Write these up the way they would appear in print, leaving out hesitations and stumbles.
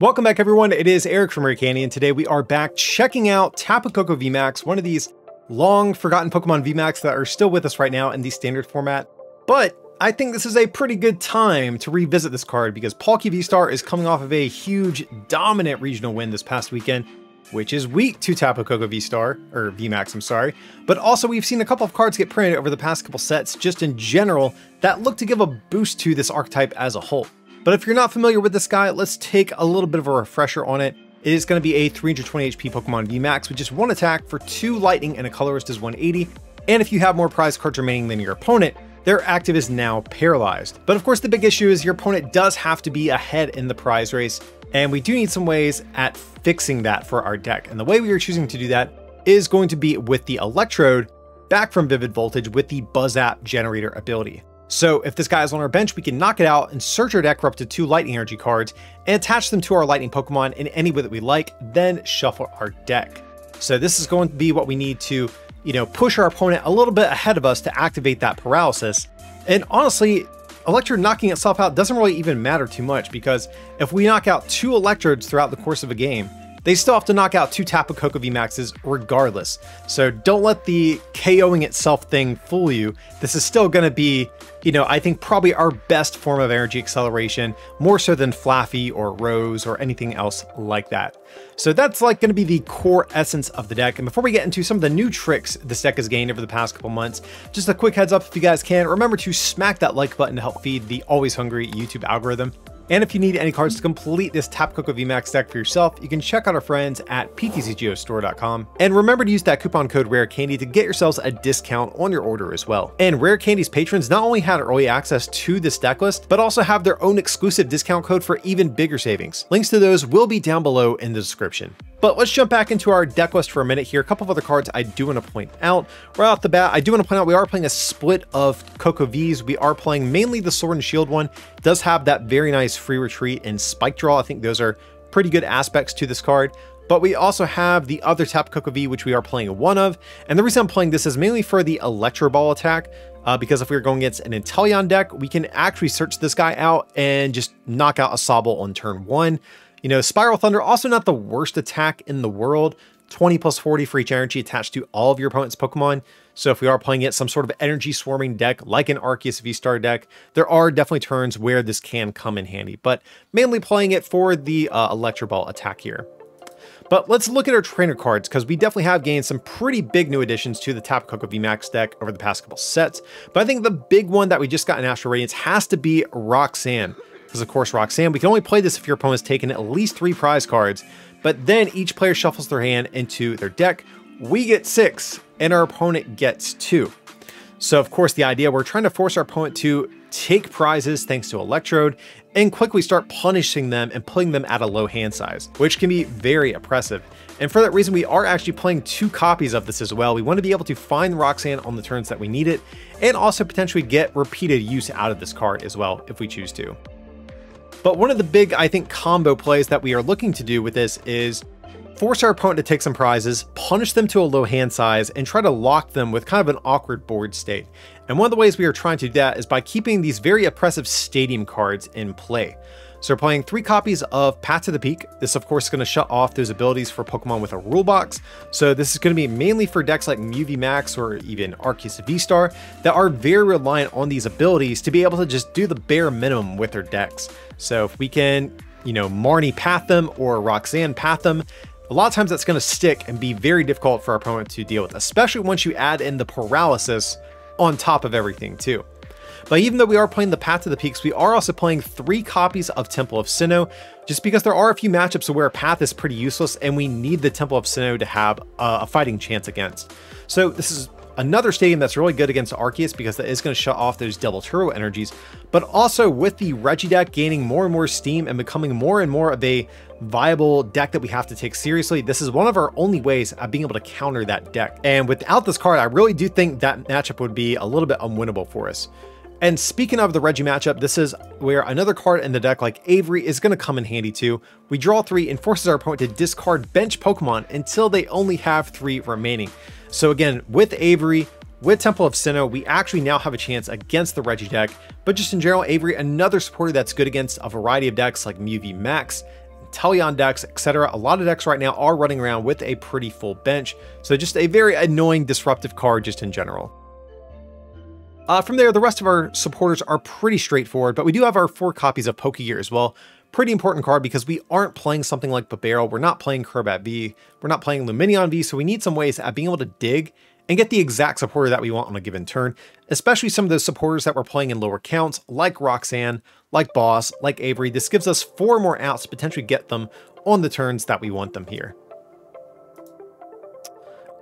Welcome back, everyone. It is Eric from RegiBox, and today we are back checking out Tapu Koko VMAX, one of these long forgotten Pokemon VMAX that are still with us right now in the standard format. But I think this is a pretty good time to revisit this card because Palkia VSTAR is coming off of a huge, dominant regional win this past weekend, which is weak to Tapu Koko VSTAR, or VMAX, I'm sorry. But also we've seen a couple of cards get printed over the past couple sets, just in general, that look to give a boost to this archetype as a whole. But if you're not familiar with this guy, let's take a little bit of a refresher on it. It is going to be a 320 HP Pokemon VMAX with just one attack for 2 lightning and a colorist is 180. And if you have more prize cards remaining than your opponent, their active is now paralyzed. But of course the big issue is your opponent does have to be ahead in the prize race, and we do need some ways at fixing that for our deck. And the way we are choosing to do that is going to be with the Electrode back from Vivid Voltage with the Buzz App Generator ability. So if this guy is on our bench, we can knock it out and search our deck for up to 2 lightning energy cards and attach them to our lightning Pokemon in any way that we like, then shuffle our deck. So this is going to be what we need to, push our opponent a little bit ahead of us to activate that paralysis. And honestly, Electrode knocking itself out doesn't really even matter too much, because if we knock out 2 Electrodes throughout the course of a game, they still have to knock out 2 Tapu Koko VMAXs regardless. So don't let the KOing itself thing fool you. This is still going to be, I think probably our best form of energy acceleration, more so than Flaffy or Rose or anything else like that. So that's like going to be the core essence of the deck. And before we get into some of the new tricks this deck has gained over the past couple months, just a quick heads up, if you guys can, remember to smack that like button to help feed the always hungry YouTube algorithm. And if you need any cards to complete this Tapu Koko VMAX deck for yourself, you can check out our friends at PTCGO And remember to use that coupon code RareCandy to get yourselves a discount on your order as well. And Rare Candy's patrons not only had early access to this deck list, but also have their own exclusive discount code for even bigger savings. Links to those will be down below in the description. But let's jump back into our deck list for a minute here. A couple of other cards I do want to point out. Right off the bat, I do want to point out we are playing a split of Koko Vs. We are playing mainly the Sword and Shield one. It does have that very nice free retreat and spike draw. I think those are pretty good aspects to this card. But we also have the other Tapu Koko V, which we are playing one of. And the reason I'm playing this is mainly for the Electro Ball attack, because if we were going against an Inteleon deck, we can actually search this guy out and just knock out a Sobble on turn 1. Spiral Thunder, also not the worst attack in the world. 20 plus 40 for each energy attached to all of your opponent's Pokemon. So if we are playing it some sort of energy swarming deck, like an Arceus VSTAR deck, there are definitely turns where this can come in handy, but mainly playing it for the Electro Ball attack here. But let's look at our trainer cards, because we definitely have gained some pretty big new additions to the Tapu Koko VMAX deck over the past couple sets. But I think the big one that we just got in Astral Radiance has to be Roxanne. Because of course Roxanne, we can only play this if your opponent's taken at least 3 prize cards, but then each player shuffles their hand into their deck. We get 6 and our opponent gets 2. So of course the idea, we're trying to force our opponent to take prizes thanks to Electrode and quickly start punishing them and putting them at a low hand size, which can be very oppressive. And for that reason, we are actually playing 2 copies of this as well. We want to be able to find Roxanne on the turns that we need it, and also potentially get repeated use out of this card as well if we choose to. But one of the big, I think, combo plays that we are looking to do with this is force our opponent to take some prizes, punish them to a low hand size, and try to lock them with kind of an awkward board state. And one of the ways we are trying to do that is by keeping these very oppressive stadium cards in play. So we're playing 3 copies of Path to the Peak. This, of course, is going to shut off those abilities for Pokemon with a rule box. So this is going to be mainly for decks like Mew VMAX or even Arceus VSTAR that are very reliant on these abilities to be able to just do the bare minimum with their decks. So if we can, Marnie path them or Roxanne path them, a lot of times that's going to stick and be very difficult for our opponent to deal with, especially once you add in the paralysis on top of everything too. But even though we are playing the Path to the Peaks, we are also playing 3 copies of Temple of Sinnoh, just because there are a few matchups where Path is pretty useless and we need the Temple of Sinnoh to have a fighting chance against. So this is another stadium that's really good against Arceus, because that is going to shut off those double turbo energies, but also with the Regi deck gaining more and more steam and becoming more and more of a viable deck that we have to take seriously, this is one of our only ways of being able to counter that deck. And without this card, I really do think that matchup would be a little bit unwinnable for us. And speaking of the Regi matchup, this is where another card in the deck like Avery is going to come in handy too. We draw 3 and forces our opponent to discard bench Pokemon until they only have 3 remaining. So again, with Avery, with Temple of Sinnoh, we actually now have a chance against the Regi deck, but just in general, Avery, another supporter that's good against a variety of decks like Mew VMAX, Teleon decks, etc. A lot of decks right now are running around with a pretty full bench, so just a very annoying disruptive card just in general. From there, the rest of our supporters are pretty straightforward, but we do have our 4 copies of Pokegear as well. Pretty important card because we aren't playing something like Burrell, we're not playing Crobat V, we're not playing Lumineon V, so we need some ways at being able to dig and get the exact supporter that we want on a given turn, especially some of those supporters that we're playing in lower counts, like Roxanne, like Boss, like Avery. This gives us 4 more outs to potentially get them on the turns that we want them here.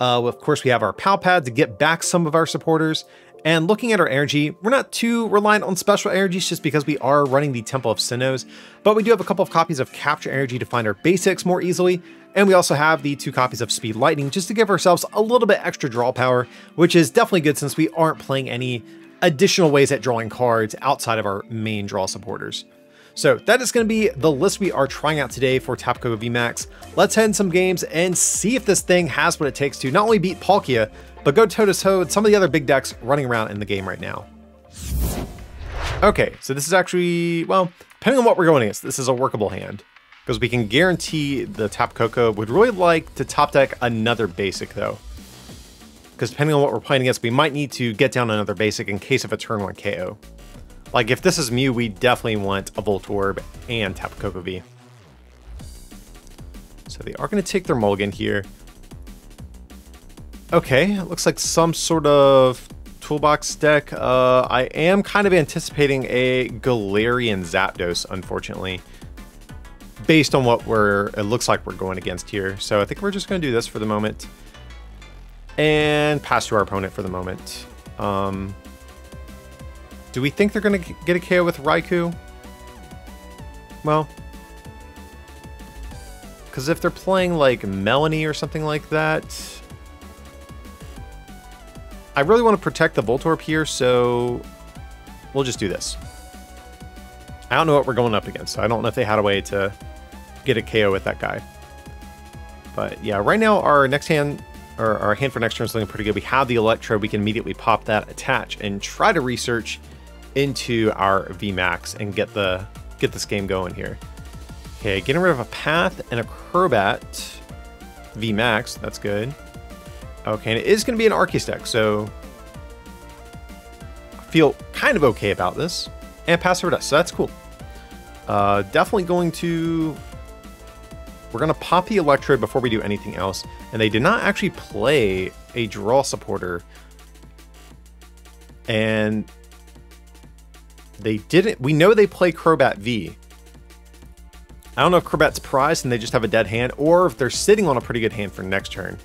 Of course, we have our PAL pad to get back some of our supporters. And looking at our energy, we're not too reliant on special energies just because we are running the Temple of Sinnohs, but we do have a couple of copies of Capture Energy to find our basics more easily, and we also have the 2 copies of Speed Lightning just to give ourselves a little bit extra draw power, which is definitely good since we aren't playing any additional ways at drawing cards outside of our main draw supporters. So that is going to be the list we are trying out today for Tapu Koko VMAX. Let's head in some games and see if this thing has what it takes to not only beat Palkia, but go toe-to-toe with some of the other big decks running around in the game right now. Okay, so this is actually, well, depending on what we're going against, this is a workable hand, because we can guarantee the Tapu Koko. Would really like to top deck another basic though, because depending on what we're playing against, we might need to get down another basic in case of a turn 1 KO. Like if this is Mew, we definitely want a Voltorb and Tapu Koko V. So they are going to take their mulligan here. Okay, it looks like some sort of toolbox deck. I am kind of anticipating a Galarian Zapdos, unfortunately, based on what it looks like we're going against here. So I think we're just going to do this for the moment and pass to our opponent for the moment. Do we think they're going to get a KO with Raikou? Well, because if they're playing like Melanie or something like that, I really want to protect the Voltorb here, so we'll just do this. I don't know what we're going up against, so I don't know if they had a way to get a KO with that guy. But yeah, right now our next hand, or our hand for next turn is looking pretty good. We have the Electrode, we can immediately pop that, attach, and try to research into our VMAX and get this game going here. Okay, getting rid of a Path and a Crobat VMAX, that's good. Okay, and it is going to be an Arceus deck, so I feel kind of okay about this. And pass over dust, so that's cool. Definitely going to... We're going to pop the Electrode before we do anything else. And they did not actually play a draw supporter. And they didn't... We know they play Crobat V. I don't know if Crobat's prized and they just have a dead hand, or if they're sitting on a pretty good hand for next turn.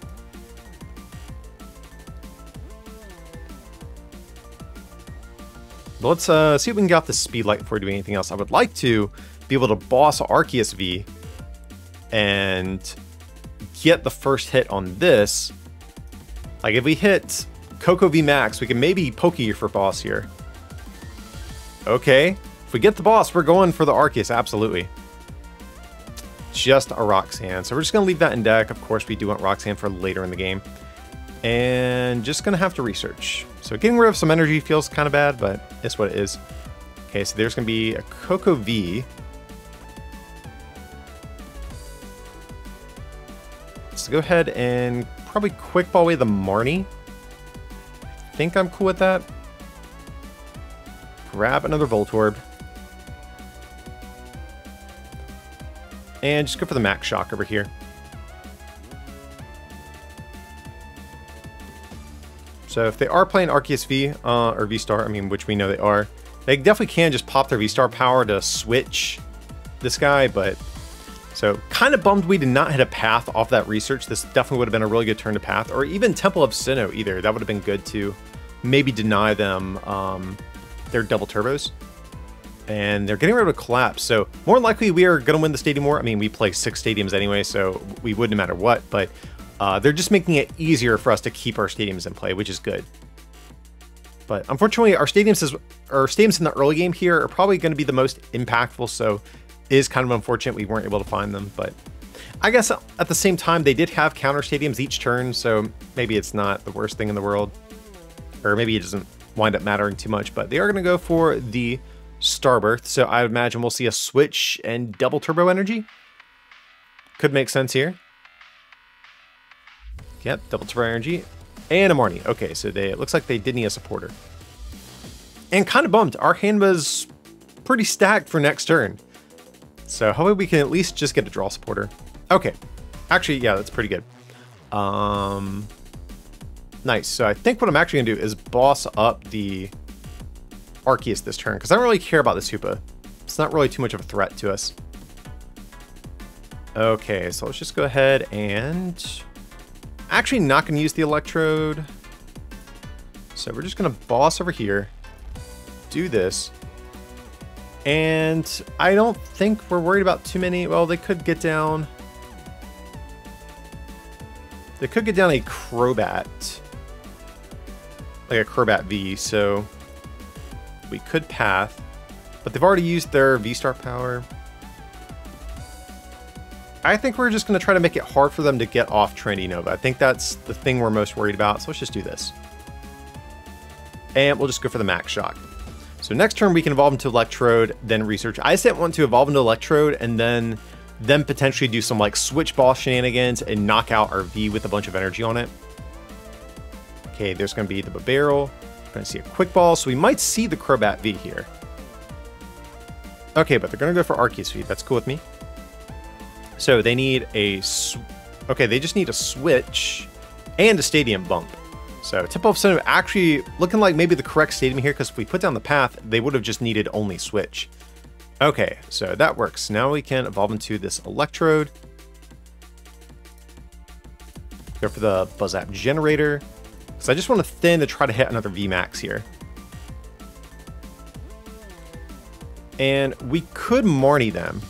But let's see if we can get off the Speed Light before doing anything else. I would like to be able to boss Arceus V and get the first hit on this. Like if we hit Koko VMAX, we can maybe Pokegear for boss here. Okay, if we get the boss, we're going for the Arceus, absolutely. Just a Roxanne, so we're just going to leave that in deck. Of course, we do want Roxanne for later in the game. And just going to have to research. So getting rid of some energy feels kind of bad, but it's what it is. Okay, so there's going to be a Koko V. Let's go ahead and probably quick ball away the Marnie. I think I'm cool with that. Grab another Voltorb. And just go for the Max Shock over here. So if they are playing Arceus V or V-Star, I mean, which we know they are, they definitely can just pop their V-Star power to switch this guy, but... So kind of bummed we did not hit a Path off that research. This definitely would have been a really good turn to Path, or even Temple of Sinnoh either. That would have been good to maybe deny them their double turbos. And they're getting rid of a Collapse, so more than likely we are going to win the Stadium War. I mean, we play 6 stadiums anyway, so we would no matter what, but they're just making it easier for us to keep our stadiums in play, which is good. But unfortunately, our stadiums in the early game here are probably going to be the most impactful, so it is kind of unfortunate we weren't able to find them. But I guess at the same time, they did have counter stadiums each turn, so maybe it's not the worst thing in the world. Or maybe it doesn't wind up mattering too much, but they are going to go for the Starbirth, so I would imagine we'll see a switch and double turbo energy. Could make sense here. Yep, double temporary energy. And a Marnie. Okay, so it looks like they did need a supporter. And kind of bummed. Our hand was pretty stacked for next turn. So hopefully we can at least just get a draw supporter. Okay. Actually, yeah, that's pretty good. Nice. So I think what I'm actually going to do is boss up the Arceus this turn, because I don't really care about this Hoopa. It's not really too much of a threat to us. Okay, so let's just go ahead and... Actually not going to use the Electrode. So we're just going to boss over here. Do this. And I don't think we're worried about too many... Well, they could get down... They could get down a Crobat. Like a Crobat V, so... We could Path. But they've already used their V-Star power. I think we're just going to try to make it hard for them to get off Trendy Nova. I think that's the thing we're most worried about, so let's just do this. And we'll just go for the Max Shock. So next turn we can evolve into Electrode, then Research. I just didn't want to evolve into Electrode and then potentially do some like Switch Ball shenanigans and knock out our V with a bunch of energy on it. Okay, there's going to be the Barrel. We're going to see a Quick Ball, so we might see the Crobat V here. Okay, but they're going to go for Arceus V. That's cool with me. So they need a... Okay, they just need a Switch and a Stadium Bump. So Temple of Sinnoh actually looking like maybe the correct Stadium here, because if we put down the Path, they would have just needed only Switch. Okay, so that works. Now we can evolve into this Electrode. Go for the Buzzap Generator. So I just want to thin to try to hit another VMAX here. And we could Marnie them.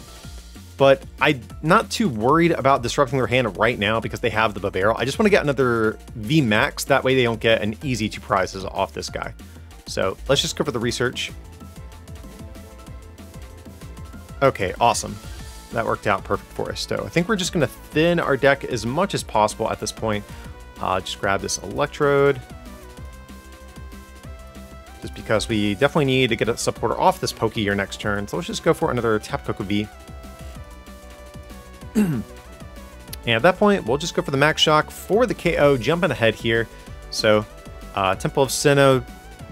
But I'm not too worried about disrupting their hand right now because they have the Barrel. I just want to get another VMAX. That way they don't get an easy 2 prizes off this guy. So let's just go for the Research. Okay, awesome. That worked out perfect for us. So I think we're just going to thin our deck as much as possible at this point. Just grab this Electrode. Just because we definitely need to get a supporter off this Poke here next turn. So let's just go for another Tapu Koko V. And at that point, we'll just go for the Max Shock for the KO, jumping ahead here. So, Temple of Sinnoh,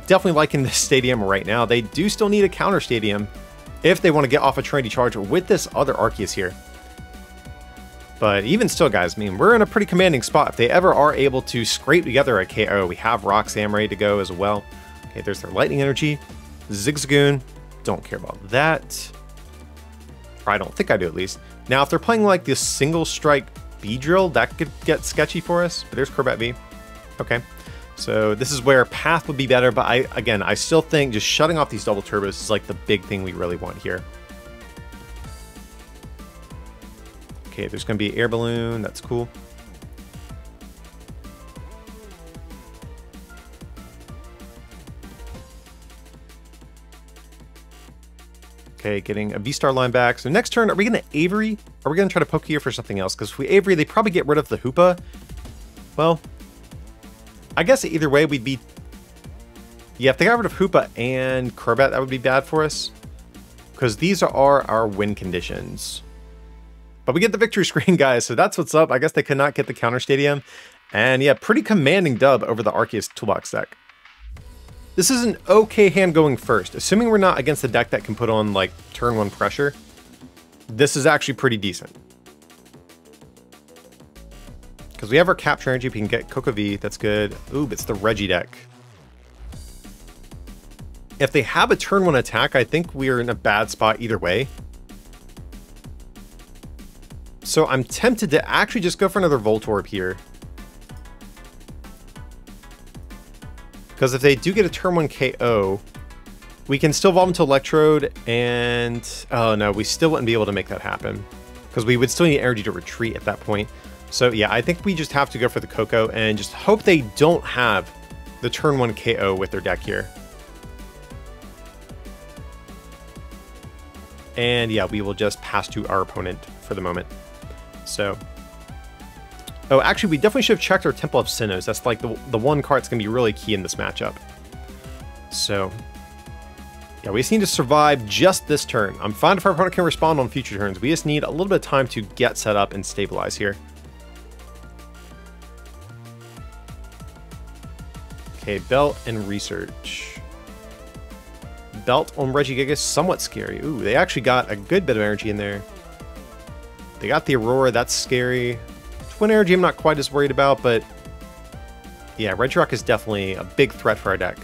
definitely liking this Stadium right now. They do still need a counter Stadium if they want to get off a trendy charge with this other Arceus here. But even still, guys, I mean, we're in a pretty commanding spot. If they ever are able to scrape together a KO, we have Roxanne ready to go as well. Okay, there's their Lightning Energy. Zigzagoon, don't care about that. Or I don't think I do, at least. Now, if they're playing like this single strike Beedrill, that could get sketchy for us. But there's Crobat V. Okay. So this is where Path would be better. But I still think just shutting off these double turbos is like the big thing we really want here. Okay, there's going to be Air Balloon. That's cool. Okay, getting a V-Star line back. So next turn, are we going to Avery? Or are we going to try to poke here for something else? Because if we Avery, they probably get rid of the Hoopa. Well, I guess either way, we'd be... Yeah, if they got rid of Hoopa and Crobat, that would be bad for us. Because these are our win conditions. But we get the victory screen, guys, so that's what's up. I guess they could not get the counter Stadium. And yeah, pretty commanding dub over the Arceus Toolbox deck. This is an okay hand going first. Assuming we're not against a deck that can put on, like, turn 1 pressure, this is actually pretty decent. Because we have our Capture Energy, we can get Koko V, that's good. Ooh, it's the Regi deck. If they have a turn 1 attack, I think we are in a bad spot either way. So I'm tempted to actually just go for another Voltorb here. Because if they do get a turn 1 KO, we can still evolve into Electrode, and... Oh no, we still wouldn't be able to make that happen. Because we would still need energy to retreat at that point. So yeah, I think we just have to go for the Koko, and just hope they don't have the turn 1 KO with their deck here. And yeah, we will just pass to our opponent for the moment. So... Oh, actually, we definitely should have checked our Temple of Sinnoh. That's like the one card that's going to be really key in this matchup. So, Yeah, we just need to survive just this turn. I'm fine if our opponent can respond on future turns. We just need a little bit of time to get set up and stabilize here. Okay, Belt and Research. Belt on RegiGigas, somewhat scary. Ooh, they actually got a good bit of energy in there. They got the Aurora, that's scary. Twin Energy I'm not quite as worried about, but yeah, Regirock is definitely a big threat for our deck.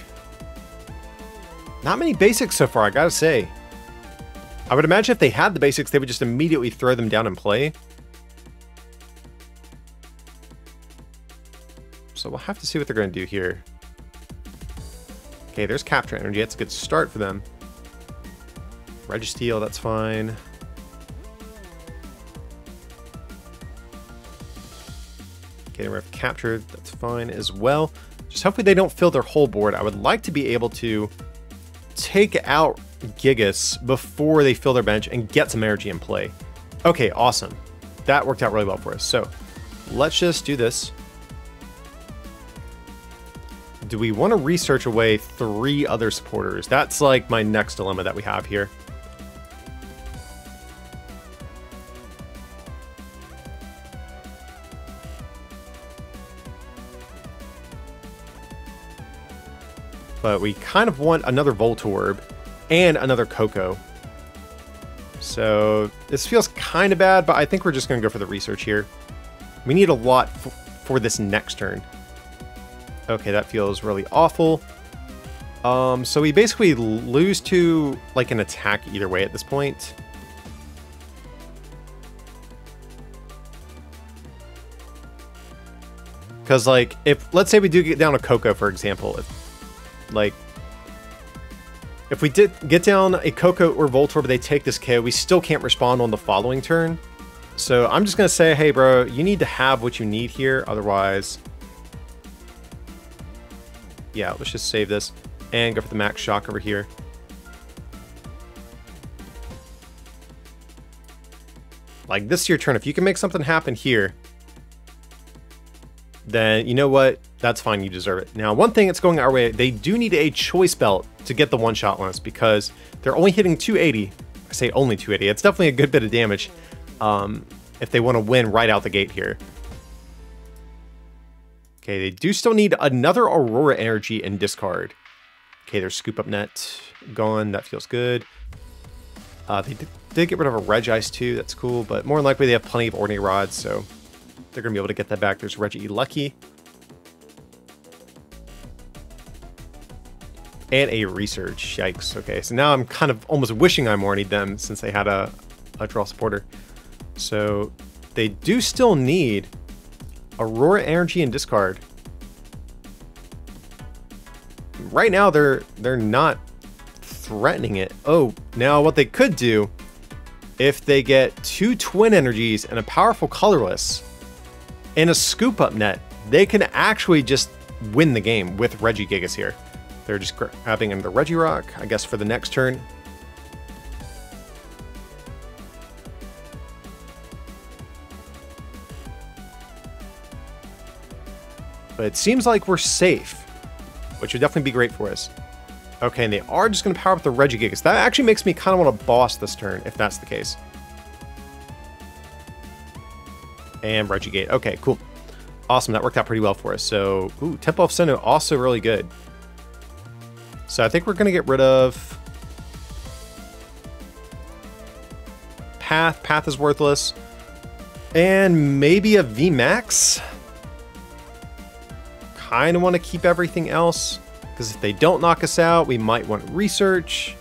Not many basics so far, I gotta say. I would imagine if they had the basics, they would just immediately throw them down and play. So we'll have to see what they're going to do here. Okay, there's Capture Energy. That's a good start for them. Registeel, that's fine. Okay, they have Captured. That's fine as well. Just hopefully they don't fill their whole board. I would like to be able to take out Gigas before they fill their bench and get some energy in play. Okay, awesome. That worked out really well for us. So let's just do this. Do we want to research away 3 other supporters? That's like my next dilemma that we have here. But we kind of want another Voltorb and another Koko. So this feels kind of bad, but I think we're just going to go for the research here. We need a lot for this next turn. Okay, that feels really awful. So we basically lose to like an attack either way at this point. Because like, if let's say we do get down a Koko, for example, if we did get down a Koko or Voltorb, but they take this KO, we still can't respond on the following turn. So I'm just gonna say, hey bro, you need to have what you need here, otherwise. Yeah, let's just save this and go for the max shock over here. Like, this is your turn. If you can make something happen here, then you know what? That's fine. You deserve it. Now, one thing that's going our way, they do need a choice belt to get the one-shot lens because they're only hitting 280. I say only 280. It's definitely a good bit of damage if they want to win right out the gate here. Okay, they do still need another Aurora Energy and discard. Okay, their Scoop Up Net gone. That feels good. They did get rid of a Regice too. That's cool, but more than likely they have plenty of Ordinary Rods, so they're going to be able to get that back. There's Regilucky. And a Research. Yikes. Okay, so now I'm kind of almost wishing I mornied them since they had a draw supporter. So they do still need Aurora Energy and discard. Right now they're not threatening it. Oh, now what they could do, if they get 2 Twin Energies and a powerful Colorless and a Scoop Up Net, they can actually just win the game with Regigigas here. They're just grabbing another Regirock, I guess, for the next turn. But it seems like we're safe, which would definitely be great for us. Okay, and they are just going to power up the Regigigas. That actually makes me kind of want to boss this turn, if that's the case. And Regigate. Okay, cool. Awesome, that worked out pretty well for us. So, ooh, Temple of Sinnoh also really good. So I think we're going to get rid of Path. Path is worthless. And maybe a VMAX. Kind of want to keep everything else, because if they don't knock us out, we might want Research.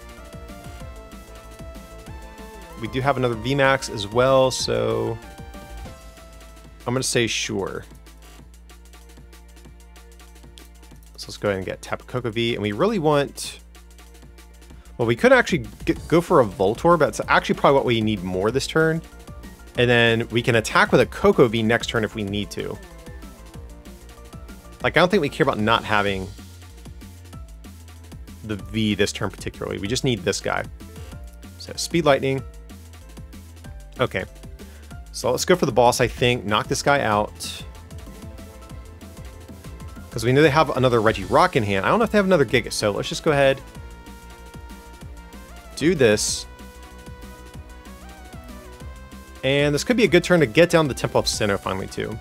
We do have another VMAX as well, so I'm going to say sure. So let's go ahead and get Tapu Koko V, and we really want... Well, we could actually go for a Voltorb, but it's actually probably what we need more this turn. And then we can attack with a Koko V next turn if we need to. Like, I don't think we care about not having the V this turn particularly. We just need this guy. So, Speed Lightning. Okay. So, let's go for the boss, I think. Knock this guy out. Because we know they have another Regirock in hand. I don't know if they have another Gigas, so let's just go ahead do this. And this could be a good turn to get down the Temple of Sinnoh finally, too.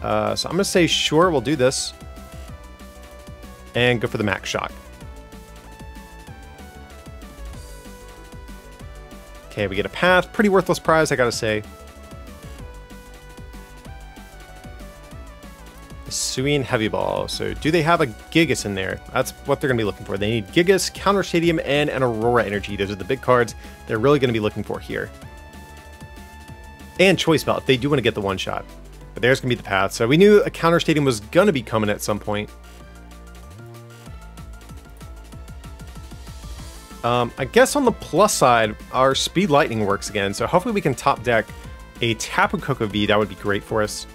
So I'm going to say, sure, we'll do this. And go for the max shock. Okay, we get a path. Pretty worthless prize, I gotta say. Suin Heavy Ball. So do they have a Gigas in there? That's what they're going to be looking for. They need Gigas, Counter Stadium, and an Aurora Energy. Those are the big cards they're really going to be looking for here. And Choice Belt, if they do want to get the one shot. But there's going to be the path. So we knew a Counter Stadium was going to be coming at some point. I guess on the plus side, our Speed Lightning works again. So hopefully we can top deck a Tapu Koko V. That would be great for us.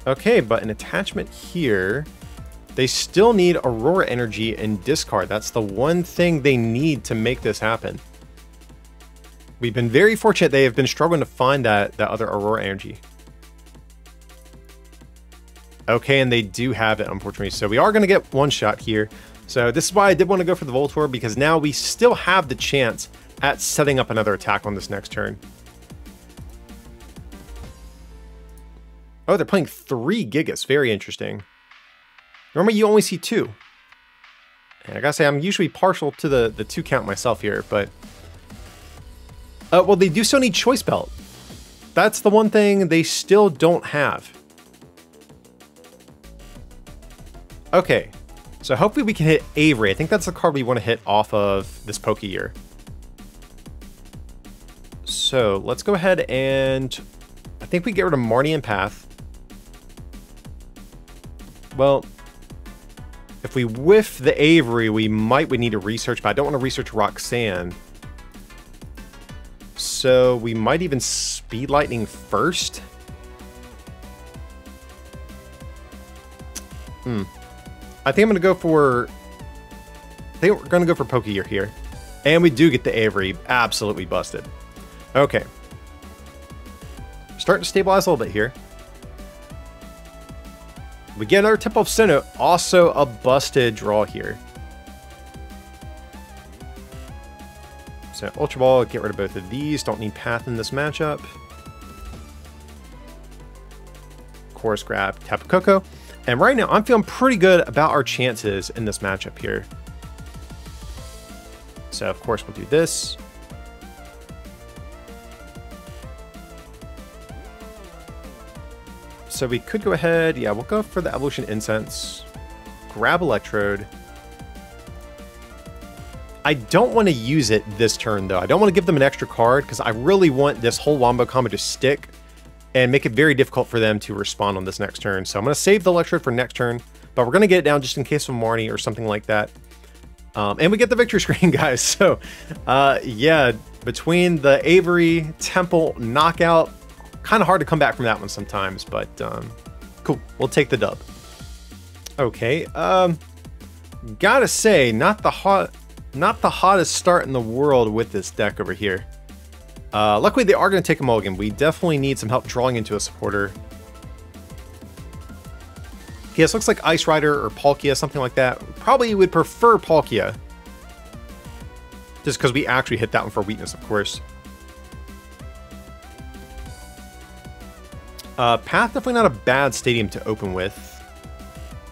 Okay, but an attachment here. They still need Aurora Energy and discard. That's the one thing they need to make this happen. We've been very fortunate. They have been struggling to find that other Aurora Energy. Okay, and they do have it, unfortunately. So we are going to get one shot here. So this is why I did want to go for the Voltorb, because now we still have the chance at setting up another attack on this next turn. Oh, they're playing 3 Gigas. Very interesting. Normally you only see 2. And I gotta say, I'm usually partial to the 2 count myself here, but... well, they do still need Choice Belt. That's the one thing they still don't have. Okay, so hopefully we can hit Avery. I think that's the card we want to hit off of this Pokeyear. So let's go ahead and... I think we get rid of Marnie and Path. Well, if we whiff the Avery, we would need to research, but I don't want to research Roxanne. So we might even Speed Lightning first. I think I'm going to go for... I think we're going to go for Pokeyear here. And we do get the Avery. Absolutely busted. Okay. Starting to stabilize a little bit here. We get another Temple of Sinnoh. Also a busted draw here. So Ultra Ball, get rid of both of these. Don't need Path in this matchup. Of course, grab Tapu Koko. And right now, I'm feeling pretty good about our chances in this matchup here. So, of course, we'll do this. So we could go ahead. Yeah, we'll go for the Evolution Incense. Grab Electrode. I don't want to use it this turn, though. I don't want to give them an extra card, because I really want this whole Wombo combo to stick and make it very difficult for them to respond on this next turn. So I'm going to save the Electrode for next turn, but we're going to get it down just in case of Marnie or something like that. And we get the victory screen, guys. So, yeah, between the Avery Temple knockout, kind of hard to come back from that one sometimes, but cool. We'll take the dub. Okay, gotta say, not the hottest start in the world with this deck over here. Luckily, they are going to take a mulligan. We definitely need some help drawing into a supporter. Okay, this looks like Ice Rider or Palkia, something like that. Probably would prefer Palkia. Just because we actually hit that one for weakness, of course. Path, definitely not a bad stadium to open with,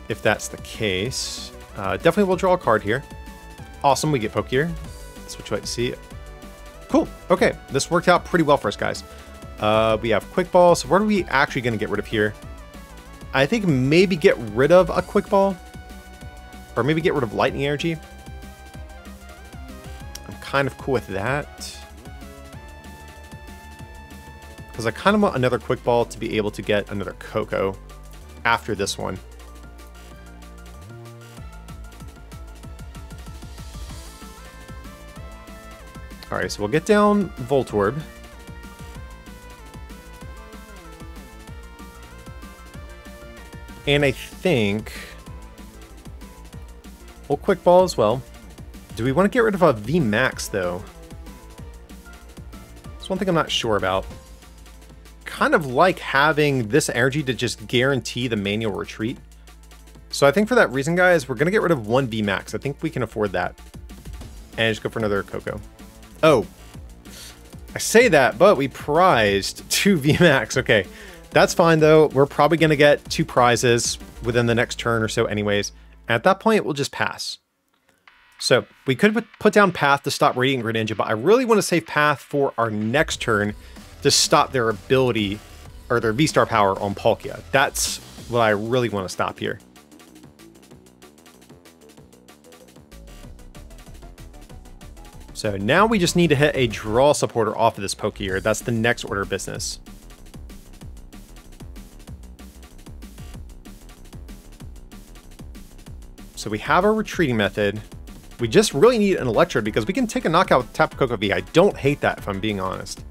if that's the case. Definitely will draw a card here. Awesome, we get Pokeyear. That's what you like to see. Cool. Okay, this worked out pretty well for us, guys. We have Quick Ball. So what are we actually going to get rid of here? I think maybe get rid of a Quick Ball. Or maybe get rid of Lightning Energy. I'm kind of cool with that. Because I kind of want another Quick Ball to be able to get another Koko after this one. Alright, so we'll get down Voltorb. And I think we'll Quick Ball as well. Do we want to get rid of a VMAX, though? That's one thing I'm not sure about. Kind of like having this energy to just guarantee the manual retreat. So I think for that reason, guys, we're going to get rid of one VMAX. I think we can afford that. And just go for another Koko. Oh, I say that, but we prized 2 VMAX. Okay, that's fine, though. We're probably going to get 2 prizes within the next turn or so anyways. At that point, we'll just pass. So we could put down Path to stop Radiant Greninja, but I really want to save Path for our next turn to stop their ability or their V-Star power on Palkia. That's what I really want to stop here. So now we just need to hit a draw supporter off of this Pokegear. That's the next order of business. So we have our retreating method. We just really need an Electrode because we can take a knockout with Tapu Koko V. I don't hate that if I'm being honest.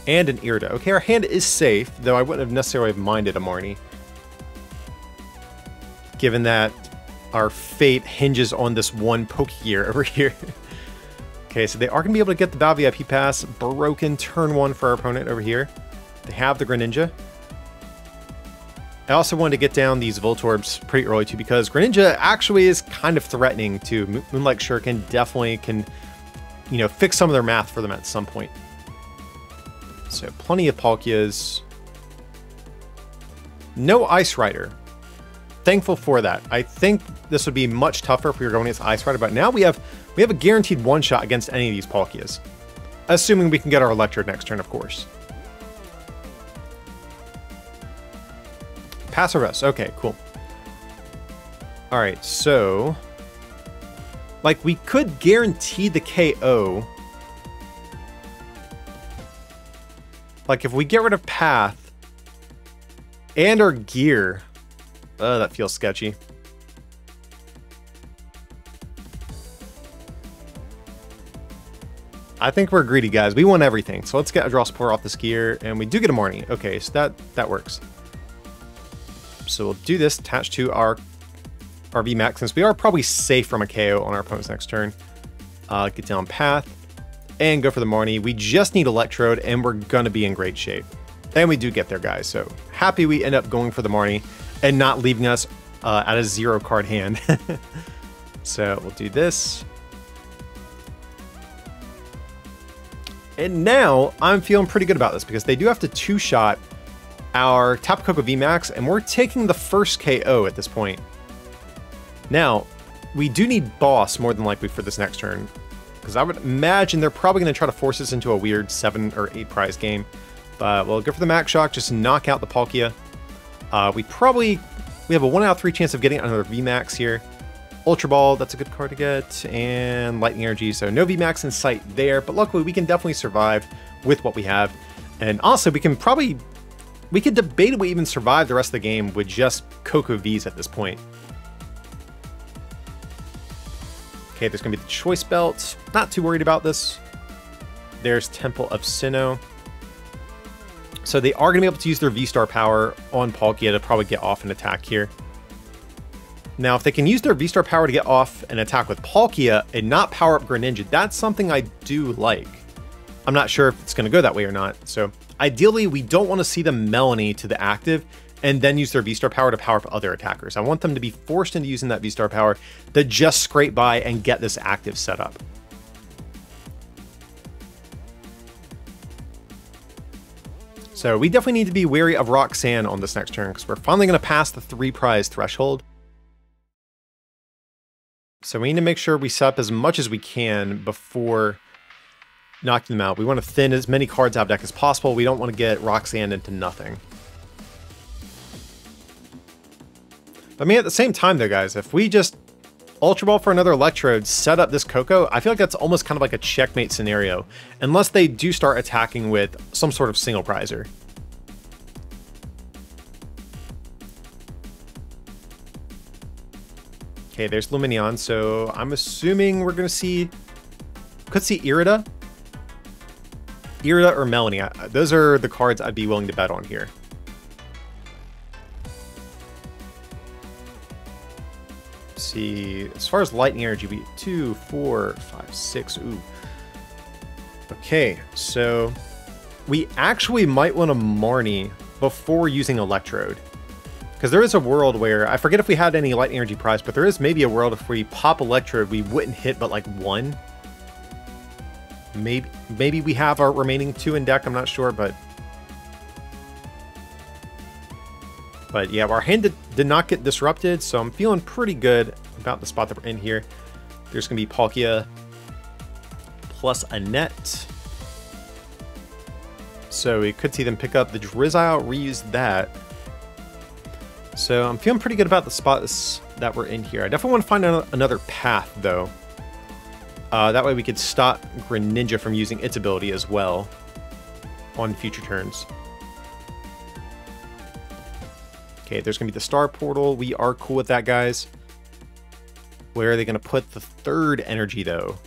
And an Irida. Okay, our hand is safe, though I wouldn't have necessarily minded a Marnie, given that our fate hinges on this one Pokegear over here. Okay, so they are going to be able to get the Bow VIP pass. Broken turn 1 for our opponent over here. They have the Greninja. I also wanted to get down these Voltorbs pretty early too, because Greninja actually is kind of threatening to Moonlight Shuriken. Definitely can, you know, fix some of their math for them at some point. So plenty of Palkias. No Ice Rider. Thankful for that. I think this would be much tougher if we were going against Ice Rider, but now we have a guaranteed one-shot against any of these Palkias. Assuming we can get our Electrode next turn, of course. Pass or rest. Okay, cool. Alright, so... like, we could guarantee the KO. Like, if we get rid of Path and our gear... that feels sketchy. I think we're greedy, guys. We want everything. So let's get a draw support off this gear, and we do get a Marnie. Okay, so that works. So we'll do this, attach to our VMAX, since we are probably safe from a KO on our opponent's next turn. Get down Path, and go for the Marnie. We just need Electrode, and we're going to be in great shape. And we do get there, guys. So happy we end up going for the Marnie and not leaving us at a 0 card hand. So we'll do this. And now I'm feeling pretty good about this because they do have to 2-shot our Tapu Koko VMAX, and we're taking the first KO at this point. Now, we do need Boss more than likely for this next turn, because I would imagine they're probably going to try to force us into a weird 7 or 8 prize game. But we'll go for the Max Shock, just knock out the Palkia. We have a 1 out of 3 chance of getting another VMAX here. Ultra Ball, that's a good card to get, and Lightning Energy, so no VMAX in sight there, but luckily we can definitely survive with what we have. And also, we could debatably even survive the rest of the game with just Koko Vs at this point. Okay, there's going to be the Choice Belt. Not too worried about this. There's Temple of Sinnoh. So they are going to be able to use their V-Star power on Palkia to probably get off an attack here. Now, if they can use their V-Star power to get off an attack with Palkia and not power up Greninja, that's something I do like. I'm not sure if it's going to go that way or not. So ideally, we don't want to see them Melanie to the active and then use their V-Star power to power up other attackers. I want them to be forced into using that V-Star power to just scrape by and get this active set up. So we definitely need to be wary of Roxanne on this next turn because we're finally going to pass the 3 prize threshold. So we need to make sure we set up as much as we can before knocking them out. We want to thin as many cards out of deck as possible. We don't want to get Roxanne into nothing. I mean, at the same time though, guys, if we just Ultra Ball for another Electrode, set up this Koko, I feel like that's almost kind of like a checkmate scenario, unless they do start attacking with some sort of single prizer. Okay, there's Lumineon, so I'm assuming we're gonna could see Irida or Melanie. Those are the cards I'd be willing to bet on here. See, as far as Lightning Energy, we 2, 4, 5, 6. Ooh. Okay, so we actually might want to Marnie before using Electrode. Because there is a world where, I forget if we had any Light Energy prize, but there is maybe a world if we pop Electrode, we wouldn't hit but like 1. Maybe we have our remaining 2 in deck, I'm not sure, but yeah, our hand did not get disrupted, so I'm feeling pretty good about the spot that we're in here. There's going to be Palkia plus a net. So we could see them pick up the Drizzile, reuse that. So I'm feeling pretty good about the spots that we're in here. I definitely want to find another path, though. That way we could stop Greninja from using its ability as well on future turns. Okay, there's going to be the Star Portal. We are cool with that, guys. Where are they going to put the third energy, though?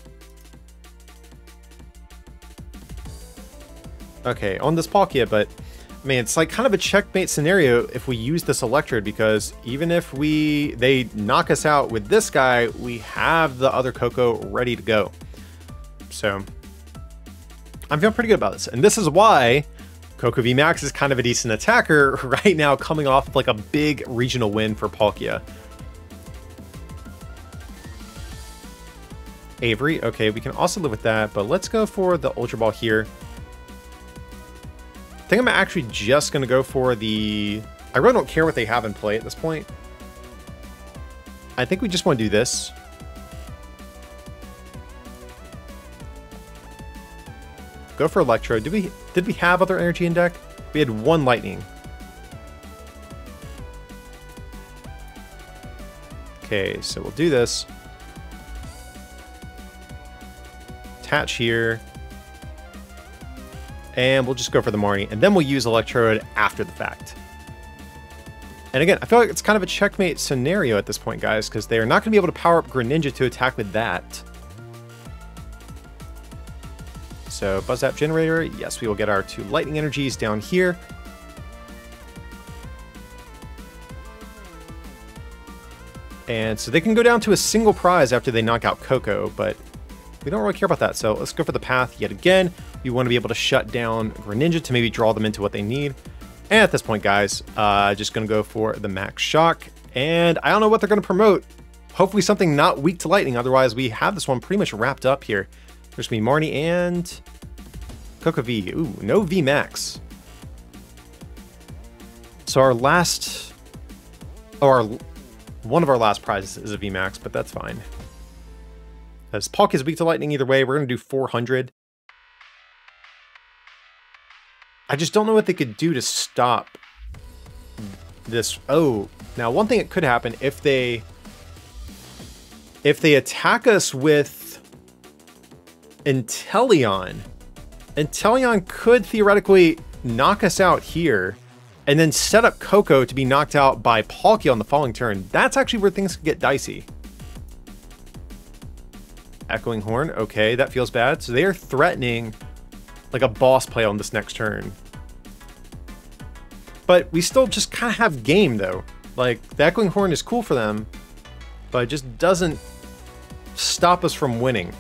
Okay, on this Palkia, but I mean, it's like kind of a checkmate scenario if we use this Electrode, because even if they knock us out with this guy, we have the other Koko ready to go. So I'm feeling pretty good about this. And this is why Koko VMAX is kind of a decent attacker right now, coming off of like a big regional win for Palkia. Avery, okay, we can also live with that, but let's go for the Ultra Ball here. I think I'm actually just going to go for the... I really don't care what they have in play at this point. I think we just want to do this. Go for Electro. Did we have other energy in deck? We had 1 Lightning. Okay, so we'll do this. Attach here. And we'll just go for the Marnie, and then we'll use Electrode after the fact. And again, I feel like it's kind of a checkmate scenario at this point, guys, because they are not going to be able to power up Greninja to attack with that. So, Buzz Zap Generator, yes, we will get our 2 Lightning Energies down here. And so they can go down to a single prize after they knock out Koko, but we don't really care about that. So let's go for the path yet again. We want to be able to shut down Greninja to maybe draw them into what they need. And at this point, guys, just going to go for the Max Shock. And I don't know what they're going to promote. Hopefully something not weak to Lightning. Otherwise, we have this one pretty much wrapped up here. There's going to be Marnie and Koko V. Ooh, no VMAX. So our last... one of our last prizes is a VMAX, but that's fine. As Palkia is weak to Lightning either way, we're going to do 400. I just don't know what they could do to stop this. Oh, now one thing that could happen if they attack us with Inteleon could theoretically knock us out here and then set up Koko to be knocked out by Palkia on the following turn. That's actually where things could get dicey. Echoing Horn, okay, that feels bad. So they are threatening like a boss play on this next turn. But we still just kind of have game, though. Like, the Echoing Horn is cool for them, but it just doesn't stop us from winning.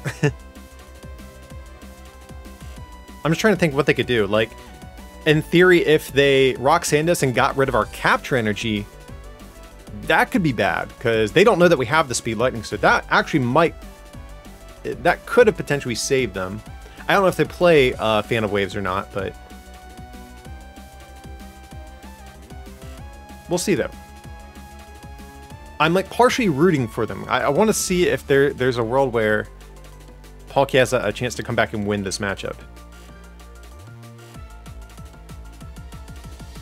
I'm just trying to think what they could do. Like, in theory, if they Roxanne us and got rid of our Capture Energy, that could be bad, because they don't know that we have the Speed Lightning, so that actually might... that could have potentially saved them. I don't know if they play Fan of Waves or not, but... we'll see, though. I'm like partially rooting for them. I want to see if there's a world where Palkia has a chance to come back and win this matchup.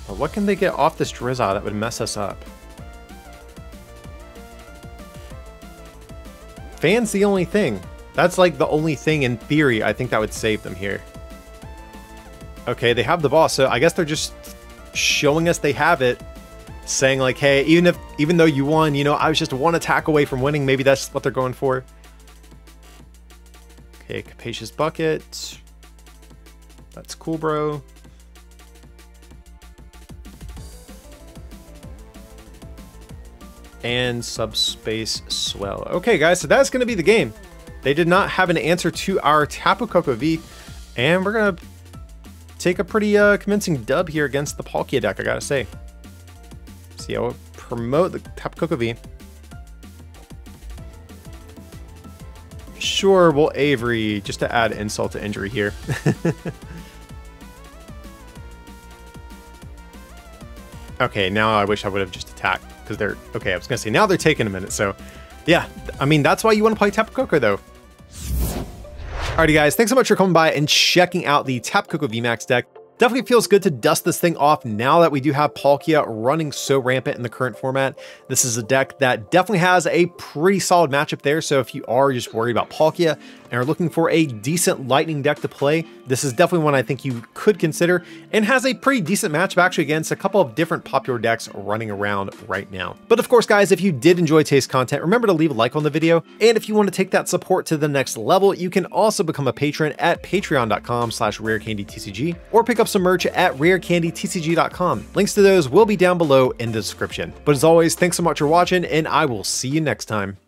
But what can they get off this Drizzile that would mess us up? Fan's the only thing. That's like the only thing in theory I think that would save them here. Okay, they have the boss, so I guess they're just showing us they have it. Saying like, hey, even though you won, you know, I was just 1 attack away from winning. Maybe that's what they're going for. Okay, Capacious Bucket. That's cool, bro. And Subspace Swell. Okay, guys, so that's going to be the game. They did not have an answer to our Tapu Koko V, and we're going to take a pretty convincing dub here against the Palkia deck, I gotta say. See how we'll promote the Tapu Koko V. Sure, we'll Avery just to add insult to injury here. Okay, now I wish I would have just attacked because they're okay. I was gonna say now they're taking a minute, so yeah. I mean that's why you want to play Tapu Koko though. Alrighty guys, thanks so much for coming by and checking out the Tapu Koko VMAX deck. Definitely feels good to dust this thing off now that we do have Palkia running so rampant in the current format. This is a deck that definitely has a pretty solid matchup there. So if you are just worried about Palkia and are looking for a decent lightning deck to play, this is definitely one I think you could consider and has a pretty decent matchup actually against a couple of different popular decks running around right now. But of course, guys, if you did enjoy today's content, remember to leave a like on the video. And if you want to take that support to the next level, you can also become a patron at patreon.com/rarecandytcg or pick up some merch at rarecandytcg.com. Links to those will be down below in the description. But as always, thanks so much for watching and I will see you next time.